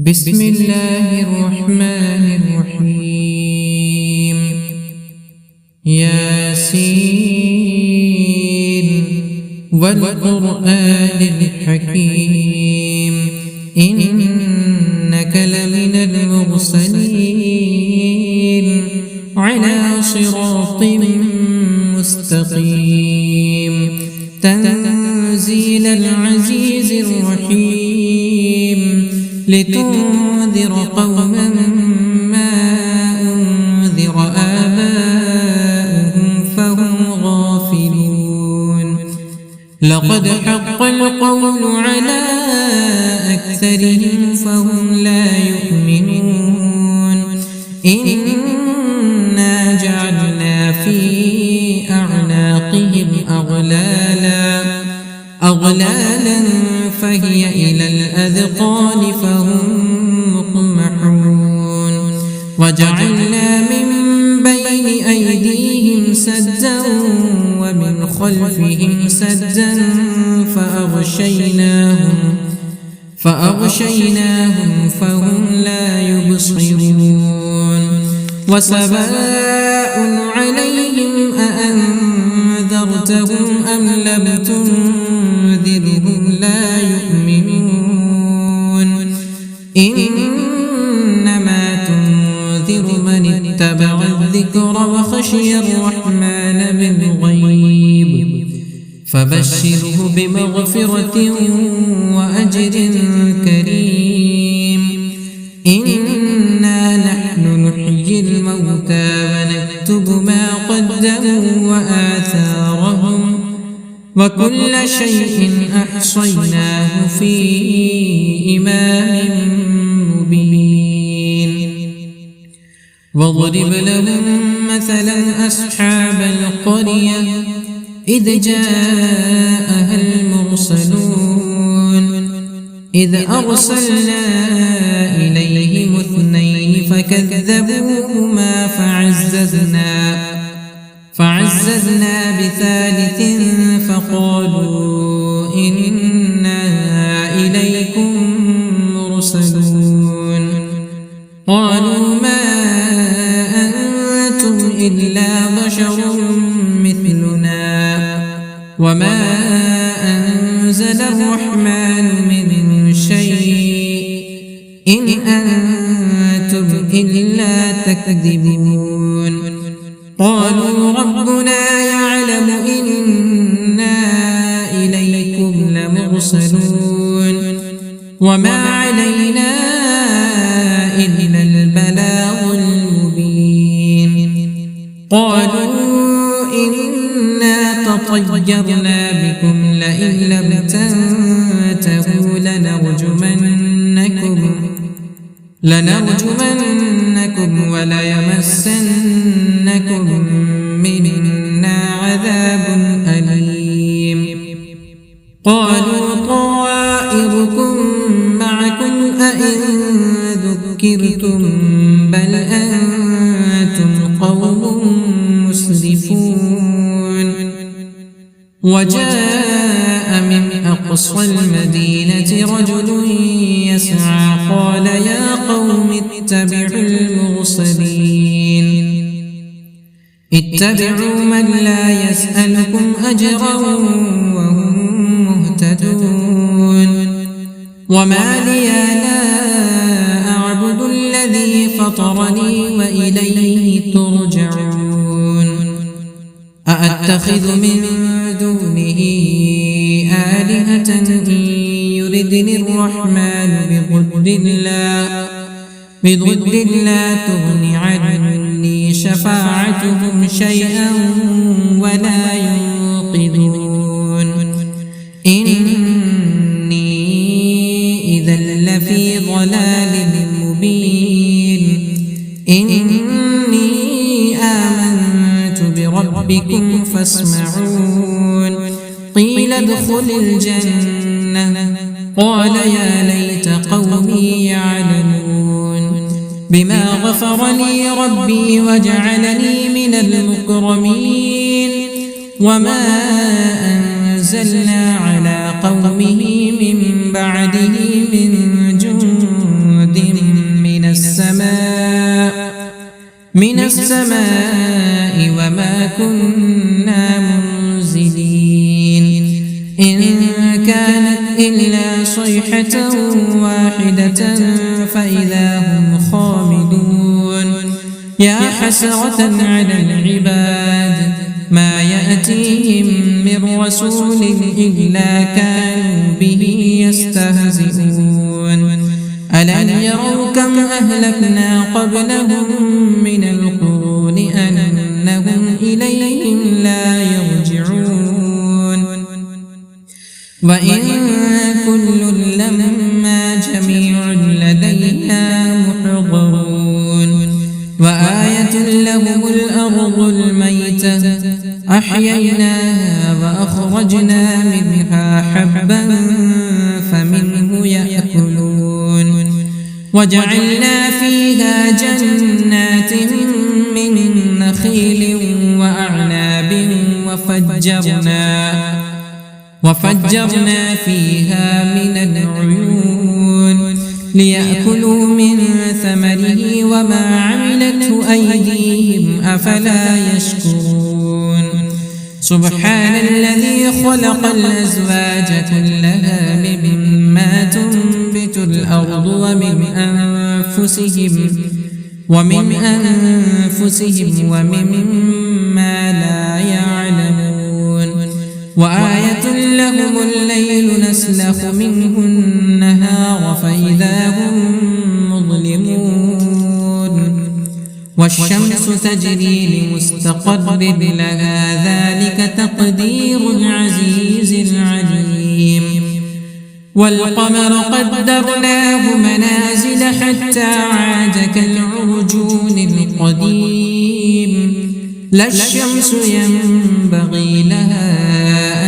بسم الله الرحمن الرحيم ياسين والقرآن الحكيم إنك لمن المرسلين على صراط مستقيم تنزيل العزيز الرحيم لتنذر قوما ما أنذر آباؤهم فهم غافلون لقد حق القول على أكثرهم فهم لا يؤمنون إنا جعلنا في أعناقهم أغلالا فهي إلى الأذقان فهم مقمحون وجعلنا من بين أيديهم سدا ومن خلفهم سدا فأغشيناهم فهم لا يبصرون وسواء عليهم أأنذرتهم أم لم تنذرهم لا يؤمنون إنما تنذر من اتبع الذكر وخشي الرحمن بالغيب فبشره بمغفرة وأجر كريم إنا نحن نحيي الموتى ونكتب ما قدموا وآثارهم وكل شيء أحصيناه في إمام مبين واضرب لهم مثلا أصحاب القرية إذ جاءها المرسلون إذ أرسلنا إليهم اثنين فكذبوهما فعززنا بثالث فقالوا إنا إليكم مرسلون قالوا ما أنتم إلا بشر مثلنا وما أنزل الرحمن من شيء إن أنتم إلا تكذبون قالوا ربنا يعلم إنا إليكم لمرسلون وما علينا إلا البلاغ المبين قالوا إنا تطيرنا بكم لئن لم تنتهوا لنرجمنكم وليمسنكم منا عذاب أليم قالوا طائركم معكم أئن ذكرتم بل أنتم قوم مسرفون وجاء من أقصى المدينة رجل يسعى قال يا قوم اتبعوا المرسلين اتبعوا من لا يسألكم أجرا وهم مهتدون وما لي لا أعبد الذي فطرني وإليه ترجعون أأتخذ من دونه آلهة إن يردني الرحمن بضد لا تغن عني شفاعتهم شيئا ولا ينقذون إني إذا لفي ضلال مبين إني آمنت بربكم فاسمعون قيل ادخل الجنة قال يا ليت قومي يعلمون بما غفر لي ربي وجعلني من المكرمين وما أنزلنا على قومه من بعده من جند من السماء وما كنا منزلين إن كانت إلا صيحة واحدة فإذا هم خامدون يا حسرة على العباد ما يأتيهم من رسول إلا كانوا به يستهزئون ألم يروا كم أهلكنا قبلهم من القرون أنهم إليهم لا يرجعون وإن كل لما جميع لدينا محضرون وآية لهم الأرض الميتة أحييناها وأخرجنا منها حبا فمنه يأكلون وجعلنا فيها جنات من نخيل وأعناب وفجرنا فيها من العيون ليأكلوا من ثمره وما عملته أيديهم أفلا يشكرون سبحان الذي خلق الأزواج كلها مما تنبت الأرض ومن أنفسهم ومما لا يعلمون وآية لهم الليل نسلخ منه النهار فإذا هم مظلمون والشمس تجري لمستقر لها ذلك تقدير العزيز العليم والقمر قدرناه منازل حتى عاد كالعرجون القديم لا الشمس ينبغي لها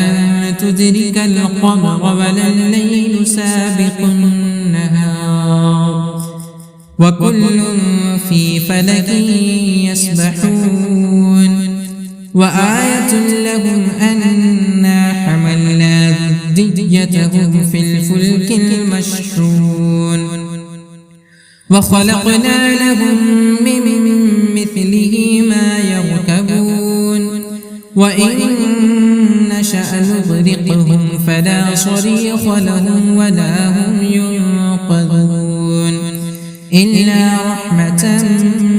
أن تدرك القمر ولا الليل سابق النهار وكل في فلك يسبحون وآية لهم أنا حملنا ذريتهم في الفلك المشحون وخلقنا لهم من مثله ما يركبون وإن نشأ نغرقهم فلا صريخ لهم ولا هم ينقذون إلا رحمة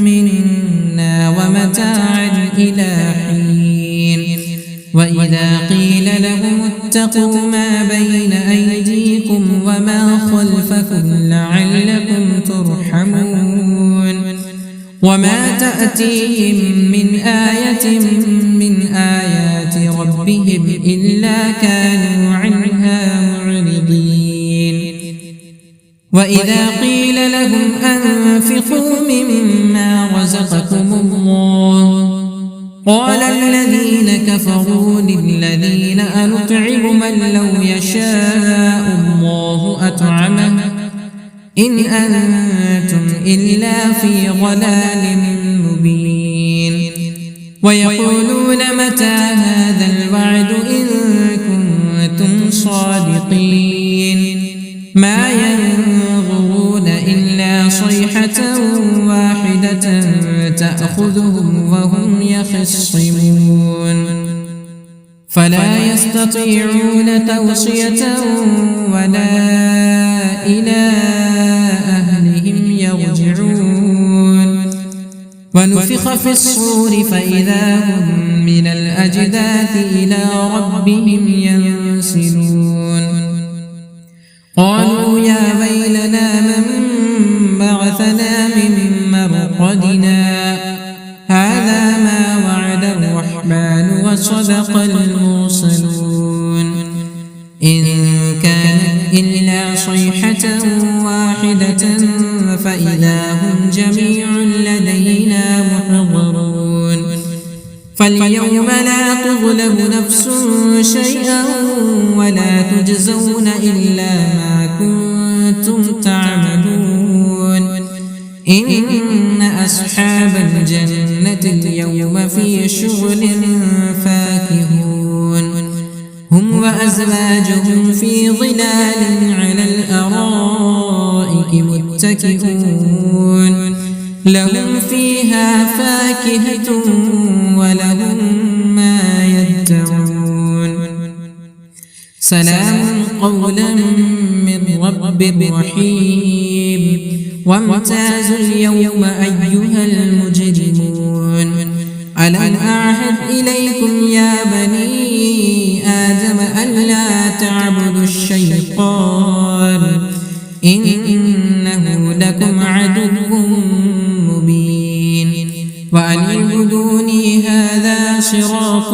منا ومتاعا إلى حين وإذا قيل لهم اتقوا ما بين أيديكم وما خلفكم لعلكم ترحمون وما تأتيهم من آية من آيات ربهم إلا كانوا عنها معرضين وإذا قيل لهم أنفقوا مما رزقكم الله قال الذين كفروا للذين أنطعم من لو يشاء الله أطعمه إن أنتم إلا في ضلال مبين ويقولون متى هذا الوعد إن كنتم صادقين ما ينظرون إلا صيحة واحدة تأخذهم وهم يخصمون فلا يستطيعون توصية ولا إلى أهلهم يرجعون ونفخ في الصور فإذا هم من الأجداث إلى ربهم ينسلون قالوا يا ويلنا من بعثنا من مرقدنا هذا ما وعد الرحمن وصدق المرسلون إن كانت إلا صيحة واحدة فإذا هم جميع لدينا محضرون فاليوم لا تظلم نفس شيئا ولا تجزون إلا ما كنتم تعملون إن أصحاب الجنة اليوم في شغل فاكهون هم وأزواجهم في ظلال على الأرائك متكئون لهم فيها فاكهة ولهم ما يدعون سلام قولا من رب رحيم وامتازوا اليوم أيها المجرمون ألم أعهد إليكم يا بني آدم ألا تعبدوا الشيطان إنه لكم عدو مبين وأن اعبدوني هذا صراط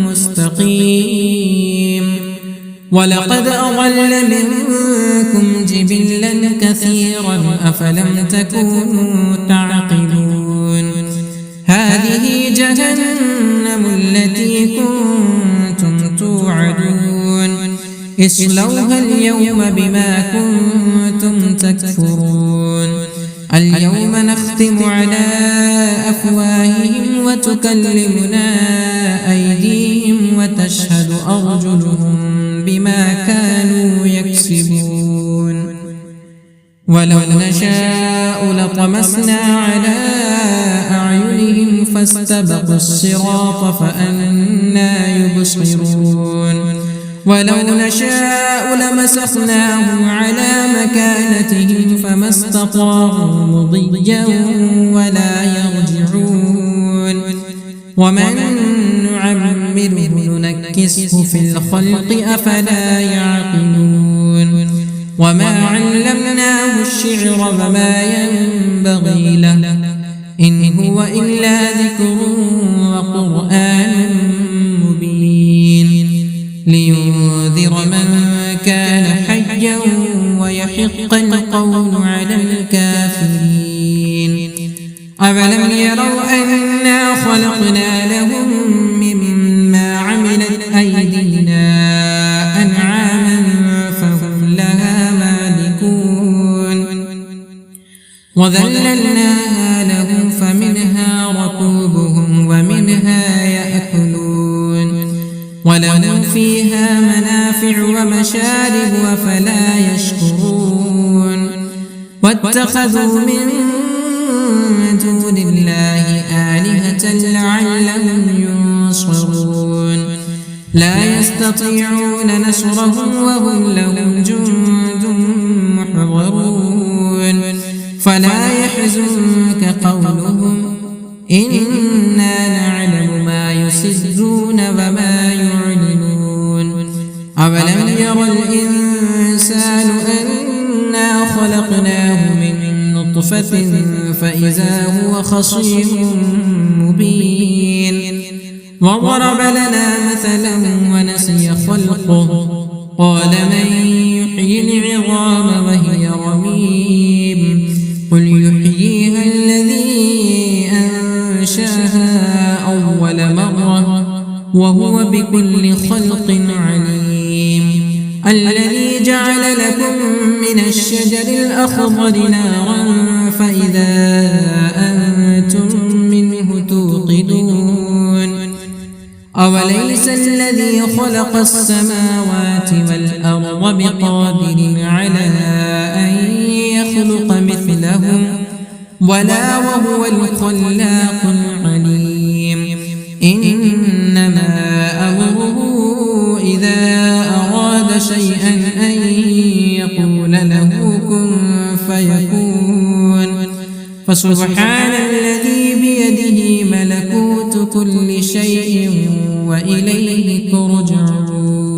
مستقيم ولقد أضل منكم جبلا كثيرا أفلم تكونوا تعقلون هذه جهنم التي كنتم توعدون اصلوها اليوم بما كنتم تكفرون اليوم نختم على أفواههم وتكلمنا أيديهم وتشهد أرجلهم بما كانوا يكسبون ولو نشاء لطمسنا على أعينهم فاستبقوا الصراط فأنى يبصرون ولو نشاء لمسخناهم على مكانتهم فما استطاعوا مضيا ولا يرجعون ومن نعمره ننكسه في الخلق أفلا يعقلون وما علمناه الشعر وما ينبغي له إن هو إلا ذكر وقرآن مبين لينذر من كان حيا ويحق القول على الكافرين أولم يروا أنا خلقنا لهم مما عملت أيدينا أنعاما فهم لها مالكون وذللناها لهم فمنها ركوبهم ومنها يأكلون ولهم فيها منافع ومشارب أفلا يشكرون واتخذوا من دون الله آلهة لعلهم ينصرون لا يستطيعون نصرهم وهم لهم جند محضرون فلا يحزنك قولهم إنا نعلم ما يسرون وما يعلنون أولم ير الإنسان أنا خلقناه من نطفة فإذا هو خصيم مبين وضرب لنا مثلا ونسي خلقه قال من يحيي العظام وهي رميم قل يحييها الذي أنشأها أول مرة وهو بكل خلق عليم الذي جعل لكم من الشجر الأخضر نارا فإذا أنتم منه توقدون أوليس الذي خلق السماوات والأرض بقادر على أن يخلق مثلهم ولا وهو الخلاق العليم إنما أمره إذا أراد شيئا أن يقول له كن فيكون فسبحان الذي بيده ملكوت كل شيء وإليه ترجعون